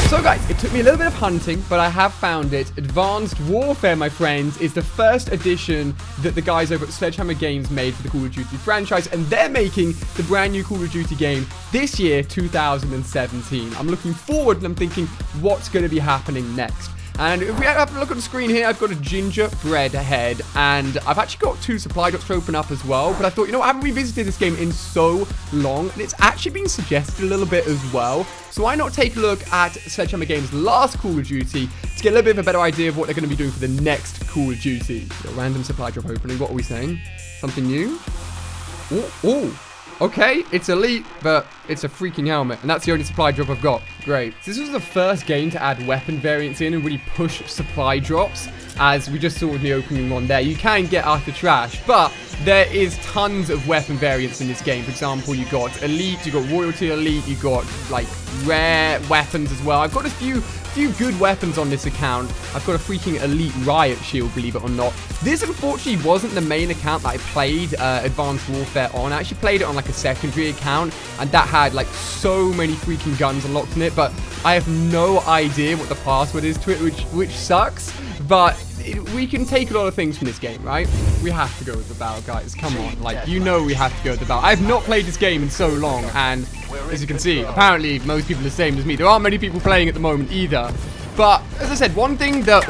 So guys, it took me a little bit of hunting, but I have found it. Advanced Warfare, my friends, is the first edition that the guys over at Sledgehammer Games made for the Call of Duty franchise, and they're making the brand new Call of Duty game this year, 2017. I'm looking forward and I'm thinking, what's going to be happening next? And if we have a look at the screen here, I've got a gingerbread head, and I've actually got 2 supply drops to open up as well. But I thought, you know what, I haven't revisited this game in so long, and it's actually been suggested a little bit as well. So why not take a look at Sledgehammer Games' last Call of Duty to get a little bit of a better idea of what they're going to be doing for the next Call of Duty. A random supply drop opening. What are we saying? Something new? Oh. Okay, it's elite, but it's a freaking helmet, and that's the only supply drop I've got. Great. So this was the first game to add weapon variants in and really push supply drops, as we just saw with the opening one there. You can get out the trash, but there is tons of weapon variants in this game. For example, you got elite, you got royalty elite, you got like rare weapons as well. I've got a few good weapons on this account. I've got a freaking elite riot shield, believe it or not. This unfortunately wasn't the main account that I played Advanced Warfare on. I actually played it on like a secondary account, and that had like so many freaking guns unlocked in it, but I have no idea what the password is to it, which sucks. But we can take a lot of things from this game, right? We have to go with the bow, guys. Come on, like, you know we have to go with the bow. I have not played this game in so long, and as you can see, apparently most people are the same as me. There aren't many people playing at the moment either. But as I said, one thing that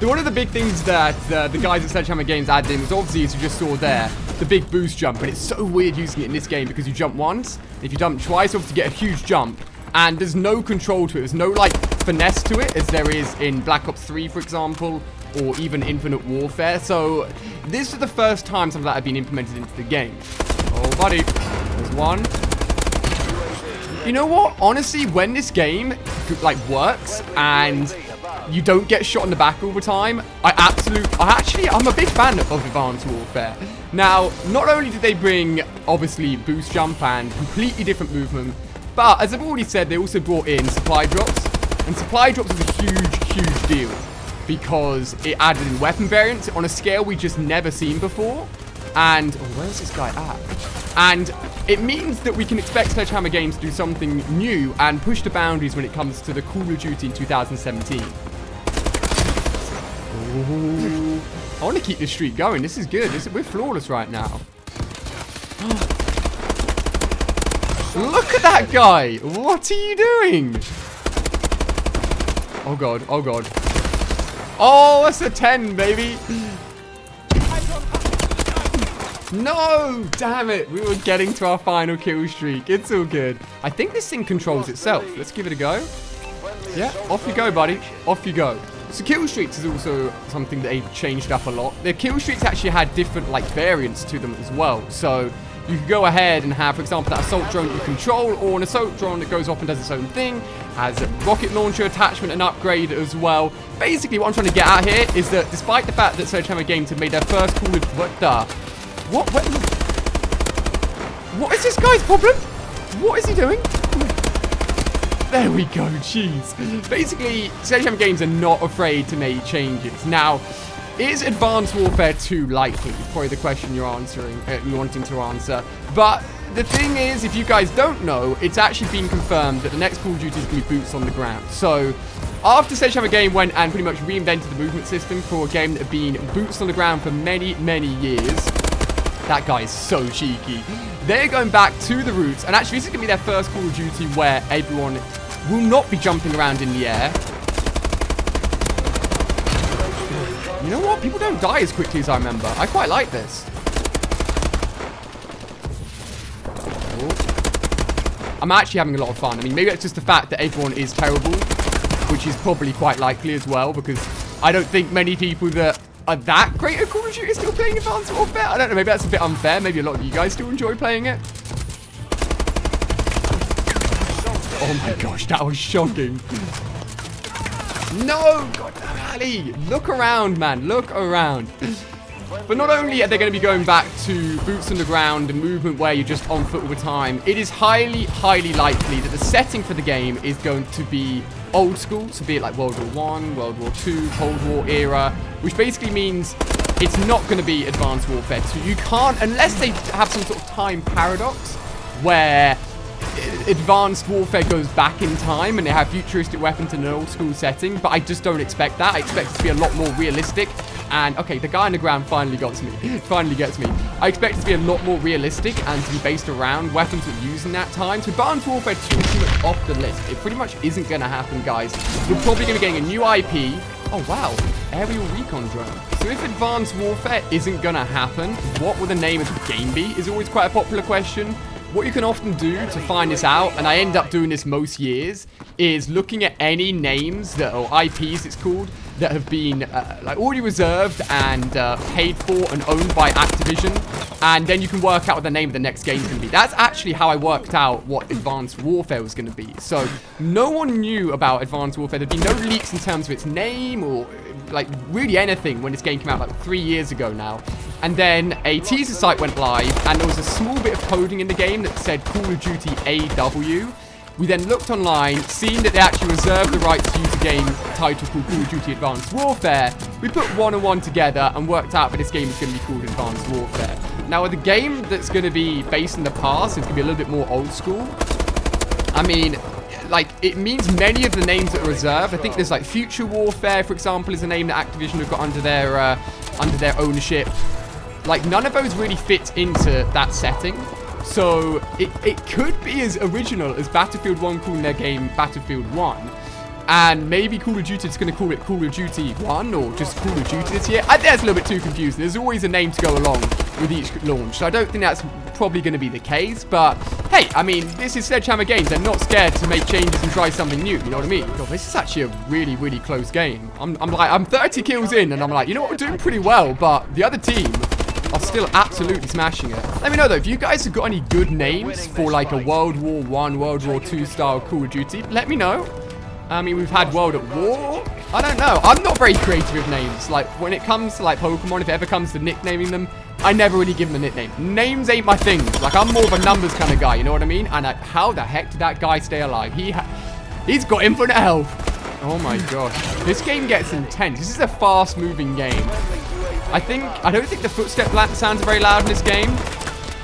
one of the big things that the guys at Sledgehammer Games added in was obviously, as you just saw there, the big boost jump. And it's so weird using it in this game because you jump once. If you jump twice, you obviously get a huge jump. And there's no control to it. There's no, like, finesse to it, as there is in Black Ops 3, for example, or even Infinite Warfare. So this is the first time something like that had been implemented into the game. Oh, buddy. There's one. You know what? Honestly, when this game, like, works and you don't get shot in the back all the time, I'm a big fan of Advanced Warfare. Now, not only did they bring, obviously, boost jump and completely different movement, but as I've already said, they also brought in supply drops. And supply drops is a huge deal because it added in weapon variants on a scale we just never seen before. And where's this guy at? And it means that we can expect Sledgehammer Games to do something new and push the boundaries when it comes to the Call of Duty in 2017. Ooh. I want to keep this streak going. This is good. We're flawless right now. Look at that guy. What are you doing? Oh, God. Oh, God. Oh, that's a 10, baby. No, damn it. We were getting to our final kill streak. It's all good. I think this thing controls itself. Let's give it a go. Yeah, off you go, buddy. Off you go. So kill streaks is also something that they've changed up a lot. The kill streaks actually had different, like, variants to them as well. So you can go ahead and have, for example, that assault drone you control, or an assault drone that goes off and does its own thing, has a rocket launcher attachment and upgrade as well. Basically, what I'm trying to get at here is that despite the fact that Sledgehammer Games have made their first Call of... What is this guy's problem? What is he doing? There we go, jeez. Basically, Sledgehammer Games are not afraid to make changes. Now, is Advanced Warfare 2 likely? Probably the question you're wanting to answer. But the thing is, if you guys don't know, it's actually been confirmed that the next Call of Duty is going to be boots on the ground. So, after Sledgehammer Game went and pretty much reinvented the movement system for a game that had been boots on the ground for many years, that guy is so cheeky. They're going back to the roots, and actually this is going to be their first Call of Duty where everyone will not be jumping around in the air. You know what? People don't die as quickly as I remember. I quite like this. Oh. I'm actually having a lot of fun. I mean, maybe it's just the fact that everyone is terrible, which is probably quite likely as well, because I don't think many people that are that great at Call of Duty are still playing Advanced Warfare. I don't know. Maybe that's a bit unfair. Maybe a lot of you guys still enjoy playing it. Oh my gosh, that was shocking. No! God damn, Ali! Look around, man. Look around. But not only are they going to be going back to boots on the ground and movement where you're just on foot all the time, it is highly likely that the setting for the game is going to be old school. So be it like World War I, World War II, Cold War era, which basically means it's not going to be Advanced Warfare 2. You can't, unless they have some sort of time paradox where Advanced Warfare goes back in time and they have futuristic weapons in an old school setting, but I just don't expect that. I expect it to be a lot more realistic. And okay, the guy on the ground finally gets me. Finally gets me. I expect it to be a lot more realistic and to be based around weapons that use in that time. So Advanced Warfare 2 is pretty much off the list. It pretty much isn't going to happen, guys. We're probably going to be getting a new IP. Oh, wow. Aerial recon drone. So if Advanced Warfare isn't going to happen, what will the name of the game be? Is always quite a popular question. What you can often do to find this out, and I end up doing this most years, is looking at any names that, or IPs it's called, that have been like already reserved and paid for and owned by Activision, and then you can work out what the name of the next game is going to be. That's actually how I worked out what Advanced Warfare was going to be. So no one knew about Advanced Warfare. There'd be no leaks in terms of its name or like really anything when this game came out like 3 years ago now. And then a teaser site went live, and there was a small bit of coding in the game that said Call of Duty AW. We then looked online, seen that they actually reserved the right to use a game title called Call of Duty Advanced Warfare. We put one and one together and worked out that this game is going to be called Advanced Warfare. Now, the game that's going to be based in the past is going to be a little bit more old school. I mean, like, it means many of the names that are reserved. I think there's like Future Warfare, for example, is a name that Activision have got under their ownership. Like, none of those really fit into that setting. So, it could be as original as Battlefield 1 calling their game Battlefield 1. And maybe Call of Duty is going to call it Call of Duty 1 or just Call of Duty this year. I think that's a little bit too confusing. There's always a name to go along with each launch. So I don't think that's probably going to be the case. But, hey, I mean, this is Sledgehammer Games. They're not scared to make changes and try something new. You know what I mean? God, this is actually a really, really close game. I'm 30 kills in and I'm like, you know what? We're doing pretty well. But the other team are still absolutely smashing it. Let me know, though, if you guys have got any good names for, like, a World War I, World War II style Call of Duty. Let me know. I mean, we've had World at War. I don't know. I'm not very creative with names. Like, when it comes to, like, Pokemon, if it ever comes to nicknaming them, I never really give them a nickname. Names ain't my thing. Like, I'm more of a numbers kind of guy, you know what I mean? And how the heck did that guy stay alive? He's got infinite health. Oh, my gosh. This game gets intense. This is a fast-moving game. I don't think the footstep sounds are very loud in this game,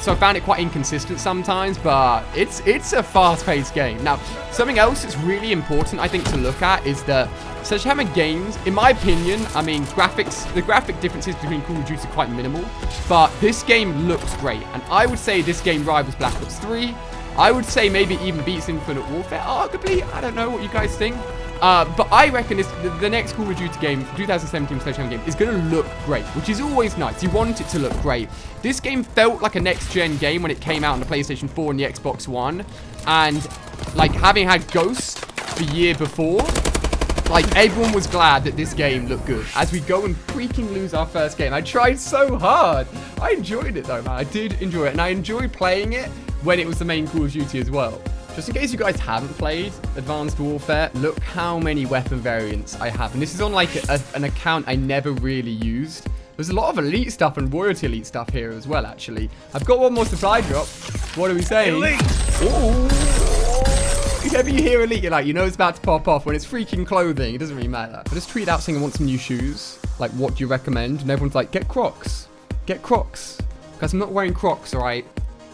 so I found it quite inconsistent sometimes, but it's a fast-paced game. Now, something else that's really important, I think, to look at is that Sledgehammer Games, in my opinion, I mean, the graphic differences between Call of Duty are quite minimal, but this game looks great, and I would say this game rivals Black Ops 3. I would say maybe even beats Infinite Warfare, arguably. I don't know what you guys think. But I reckon the next Call of Duty game, 2017 Sledgehammer game, is going to look great, which is always nice. You want it to look great. This game felt like a next-gen game when it came out on the PlayStation 4 and the Xbox One. And, like, having had Ghost the year before, like, everyone was glad that this game looked good. As we go and freaking lose our first game. I tried so hard. I enjoyed it, though, man. I did enjoy it. And I enjoyed playing it when it was the main Call of Duty as well. Just in case you guys haven't played Advanced Warfare, look how many weapon variants I have. And this is on like an account I never really used. There's a lot of elite stuff and royalty elite stuff here as well, actually. I've got one more supply drop. What are we saying? Elite! Ooh. Whenever you hear elite, you're like, you know it's about to pop off. When it's freaking clothing, it doesn't really matter. I just tweet out saying I want some new shoes. Like, what do you recommend? And everyone's like, get Crocs. Get Crocs. Because I'm not wearing Crocs, all right?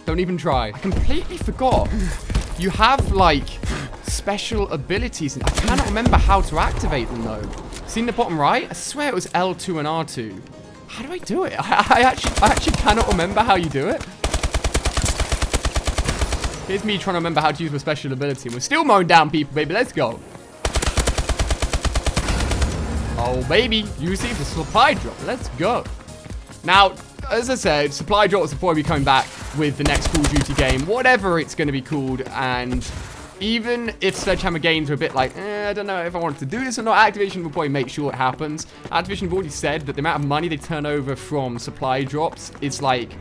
Don't even try. I completely forgot. You have, like, special abilities. I cannot remember how to activate them, though. See in the bottom right? I swear it was L2 and R2. How do I do it? I actually cannot remember how you do it. Here's me trying to remember how to use my special ability. We're still mowing down people, baby. Let's go. Oh, baby. You see the supply drop. Let's go. Now, as I said, supply drops will probably be coming back with the next Call of Duty game, whatever it's going to be called. And even if Sledgehammer Games are a bit like, I don't know if I want to do this or not, Activision will probably make sure it happens. Activision have already said that the amount of money they turn over from supply drops is like,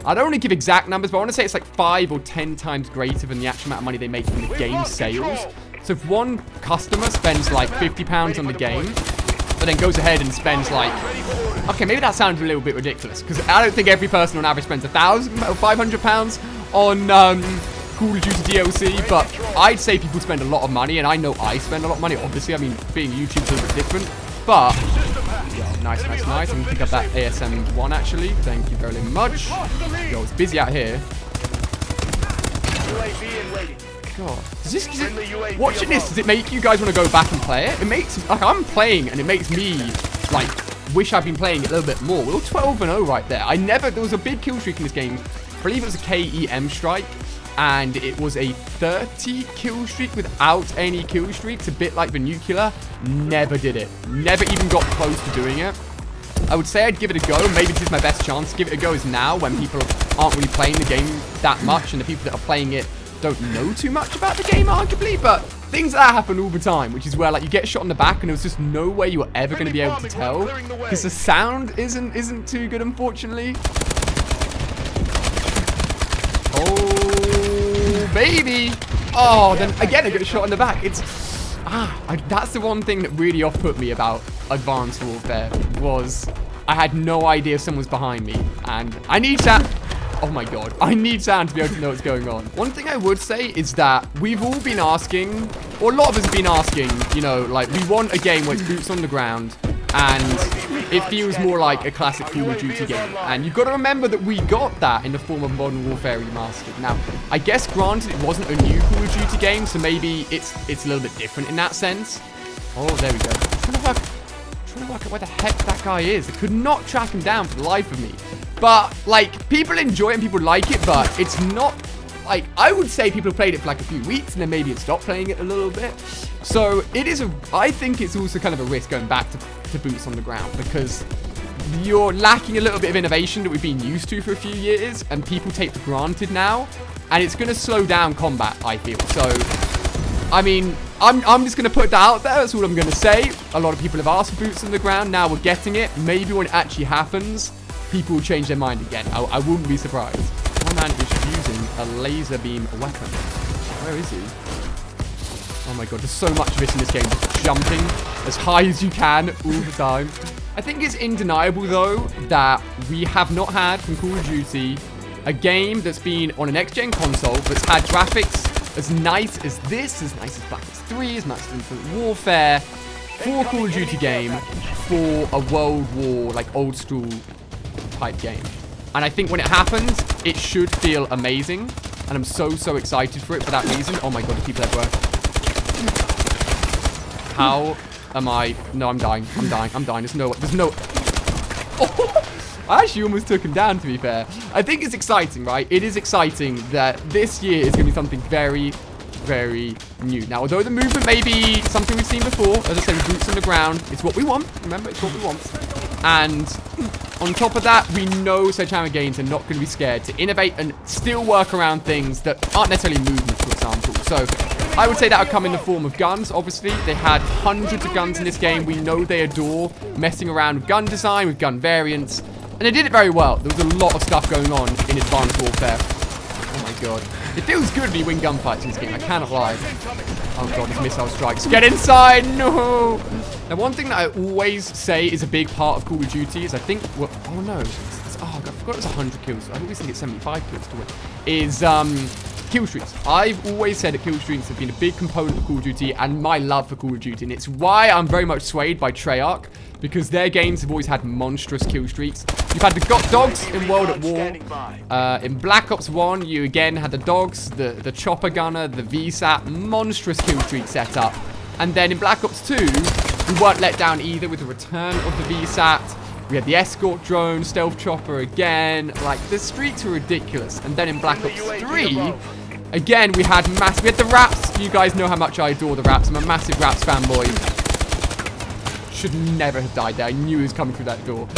I don't want to give exact numbers, but I want to say it's like 5 or 10 times greater than the actual amount of money they make from the game sales. So if one customer spends like £50 on the game, but then goes ahead and spends like, okay, maybe that sounds a little bit ridiculous, because I don't think every person on average spends £1,000 or £500 on Call of Duty DLC, but I'd say people spend a lot of money, and I know I spend a lot of money. Obviously, I mean, being a YouTuber is a bit different, but yeah, nice. I can pick up that ASM-1, actually. Thank you very much. Yo, it's busy out here. God. Watching this, does it make you guys want to go back and play it? It makes, like, I'm playing, and it makes me, like, wish I'd been playing it a little bit more. We're 12-0 right there. There was a big kill streak in this game. I believe it was a KEM strike, and it was a 30 kill streak without any kill streaks, a bit like the nuclear. Never did it. Never even got close to doing it. I would say I'd give it a go. Maybe this is my best chance to give it a go is now, when people aren't really playing the game that much, and the people that are playing it don't know too much about the game, arguably, but things like that happen all the time, which is where, like, you get shot in the back and there's just no way you were ever going to be able to tell, because the sound isn't too good, unfortunately. Oh, baby. Oh, then again I get shot in the back. That's the one thing that really off-put me about Advanced Warfare, was I had no idea if someone was behind me, and I need that. Oh my god, I need sound to be able to know what's going on. One thing I would say is that we've all been asking, or a lot of us have been asking, you know, like, we want a game where it's boots on the ground, and it feels more like a classic Call of Duty game. And you've got to remember that we got that in the form of Modern Warfare Remastered. Now, I guess, granted, it wasn't a new Call of Duty game, so maybe it's a little bit different in that sense. Oh, there we go. I'm trying to work out where the heck that guy is. I could not track him down for the life of me. But, like, people enjoy it and people like it, but it's not, like, I would say people played it for, like, a few weeks, and then maybe it stopped playing it a little bit. So, I think it's also kind of a risk going back to boots on the ground, because you're lacking a little bit of innovation that we've been used to for a few years, and people take for granted now, and it's going to slow down combat, I feel. So, I mean, I'm just going to put that out there. That's all I'm going to say. A lot of people have asked for boots on the ground. Now we're getting it. Maybe when it actually happens, people will change their mind again. I wouldn't be surprised. My man is using a laser beam weapon. Where is he? Oh my god, there's so much of this in this game. Just jumping as high as you can all the time. I think it's undeniable, though, that we have not had from Call of Duty a game that's been on a next-gen console that's had graphics as nice as this, as nice as Black Ops 3, as nice as Infinite Warfare, for a Call of Duty game, for a World War, like, old-school type game. And I think when it happens, it should feel amazing, and I'm so excited for it for that reason. Oh my god, the people everywhere. How am I? No, I'm dying. There's no oh, I actually almost took him down, to be fair. I think it's exciting, right? It is exciting that this year is going to be something very new. Now, although the movement may be something we've seen before, as I say, boots on the ground, it's what we want. Remember, it's what we want. And on top of that, we know Sledgehammer Games are not going to be scared to innovate and still work around things that aren't necessarily movement, for example. So I would say that would come in the form of guns, obviously. They had hundreds of guns in this game. We know they adore messing around with gun design, with gun variants. And they did it very well. There was a lot of stuff going on in Advanced Warfare. Oh my god. It feels good when you win gunfights in this game. I cannot lie. Oh god, these missile strikes. Get inside! No! Now, one thing that I always say is a big part of Call of Duty is I think... Well, oh no. Oh god, I forgot it was 100 kills. I always think it's 75 kills to win. Is, kill streaks. I've always said that kill streaks have been a big component of Call of Duty and my love for Call of Duty. And it's why I'm very much swayed by Treyarch, because their games have always had monstrous kill streaks. You've had the dogs in World at War. In Black Ops 1, you again had the dogs, the chopper gunner, the VSAT, monstrous kill streak setup. And then in Black Ops 2, we weren't let down either with the return of the VSAT. We had the escort drone, stealth chopper again. Like, the streaks were ridiculous. And then in Black Ops 3, again, we had the Raps. You guys know how much I adore the Raps. I'm a massive Raps fanboy. Should never have died there. I knew he was coming through that door.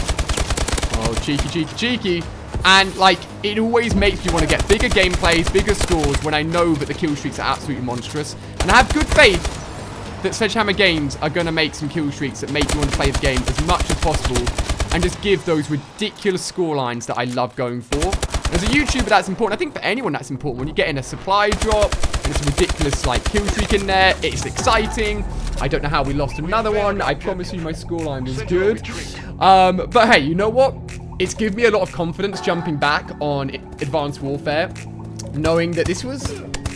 Oh, cheeky. And, like, it always makes me want to get bigger gameplays, bigger scores, when I know that the kill streaks are absolutely monstrous. And I have good faith that Sledgehammer Games are going to make some kill streaks that make you want to play the game as much as possible and just give those ridiculous score lines that I love going for. As a YouTuber, that's important. I think for anyone, that's important. When you get in a supply drop, and it's a ridiculous, like, kill streak in there, it's exciting. I don't know how we lost another one. I promise you my scoreline was good. But hey, you know what? It's given me a lot of confidence jumping back on Advanced Warfare, knowing that this was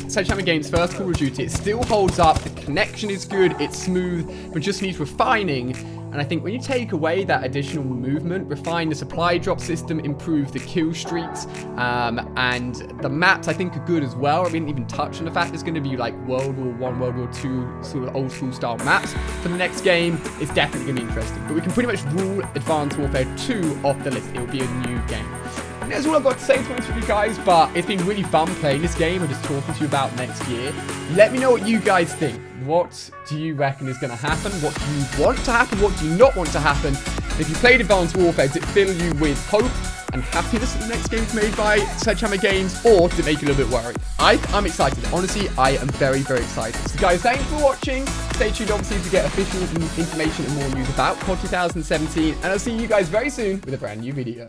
Sledgehammer Games' first Call of Duty. It still holds up. The connection is good. It's smooth, but just needs refining. And I think when you take away that additional movement, refine the supply drop system, improve the kill streaks, and the maps I think are good as well. I didn't even touch on the fact there's going to be like World War I, World War II sort of old school style maps for the next game. It's definitely going to be interesting. But we can pretty much rule Advanced Warfare 2 off the list. It will be a new game. And that's all I've got to say to be honest with you guys, but it's been really fun playing this game and just talking to you about next year. Let me know what you guys think. What do you reckon is going to happen? What do you want to happen? What do you not want to happen? If you played Advanced Warfare, does it fill you with hope and happiness that the next game's made by Sledgehammer Games, or does it make you a little bit worried? I'm excited. Honestly, I am very, very excited. So guys, thanks for watching. Stay tuned, obviously, to get official information and more news about COD 2017, and I'll see you guys very soon with a brand new video.